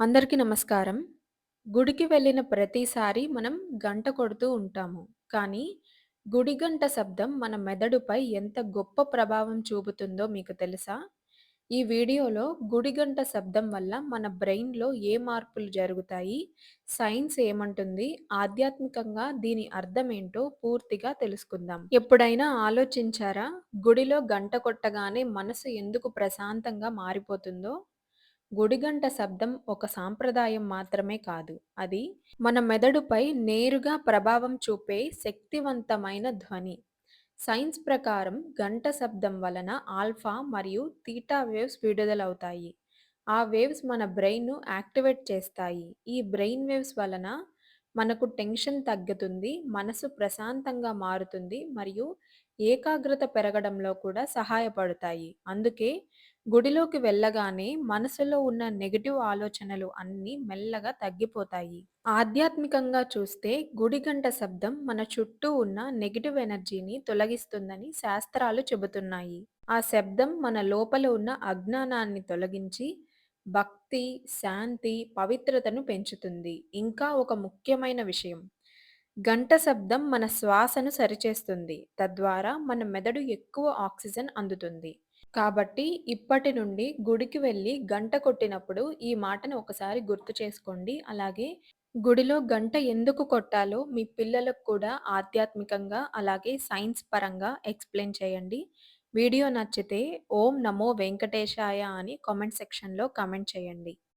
అందరికీ నమస్కారం. గుడికి వెళ్ళిన ప్రతిసారి మనం గంట కొడుతూ ఉంటాము. కానీ గుడి గంట శబ్దం మన మెదడుపై ఎంత గొప్ప ప్రభావం చూపుతుందో మీకు తెలుసా? ఈ వీడియోలో గుడి గంట శబ్దం వల్ల మన బ్రెయిన్‌లో ఏ మార్పులు జరుగుతాయి? సైన్స్ ఏమంటుంది? ఆధ్యాత్మికంగా దీని అర్థమేంటో పూర్తిగా తెలుసుకుందాం. ఎప్పుడైనా ఆలోచించారా? గుడిలో గంట కొట్టగానే మనసు ఎందుకు ప్రశాంతంగా మారిపోతుందో? గుడిగంట శబ్దం ఒక సాంప్రదాయం మాత్రమే కాదు. అది మన మెదడుపై నేరుగా ప్రభావం చూపే శక్తివంతమైన ధ్వని. సైన్స్ ప్రకారం గంట శబ్దం వలన ఆల్ఫా మరియు తీటా వేవ్స్ విడుదలవుతాయి. ఆ వేవ్స్ మన బ్రెయిన్‌ను యాక్టివేట్ చేస్తాయి. ఈ బ్రెయిన్ వేవ్స్ వలన మనకు టెన్షన్ తగ్గుతుంది, మనసు ప్రశాంతంగా మారుతుంది మరియు ఏకాగ్రత పెరగడంలో కూడా సహాయపడతాయి. అందుకే గుడిలోకి వెళ్ళగానే మనసులో ఉన్న నెగెటివ్ ఆలోచనలు అన్నీ మెల్లగా తగ్గిపోతాయి. ఆధ్యాత్మికంగా చూస్తే గుడి గంట శబ్దం మన చుట్టూ ఉన్న నెగెటివ్ ఎనర్జీని తొలగిస్తుందని శాస్త్రాలు చెబుతున్నాయి. ఆ శబ్దం మన లోపల ఉన్న అజ్ఞానాన్ని తొలగించి భక్తి, శాంతి, పవిత్రతను పెంచుతుంది. ఇంకా ఒక ముఖ్యమైన విషయం, గంట శబ్దం మన శ్వాసను సరిచేస్తుంది. తద్వారా మన మెదడు ఎక్కువ ఆక్సిజన్ అందుతుంది. కాబట్టి ఇప్పటి నుండి గుడికి వెళ్లి గంట కొట్టినప్పుడు ఈ మాటను ఒకసారి గుర్తు చేసుకోండి. అలాగే గుడిలో గంట ఎందుకు కొట్టాలో మీ పిల్లలకు కూడా ఆధ్యాత్మికంగా, అలాగే సైన్స్ పరంగా ఎక్స్‌ప్లెయిన్ చేయండి. వీడియో నచ్చితే ఓం నమో వెంకటేశాయ అని కామెంట్ సెక్షన్‌లో కామెంట్ చేయండి.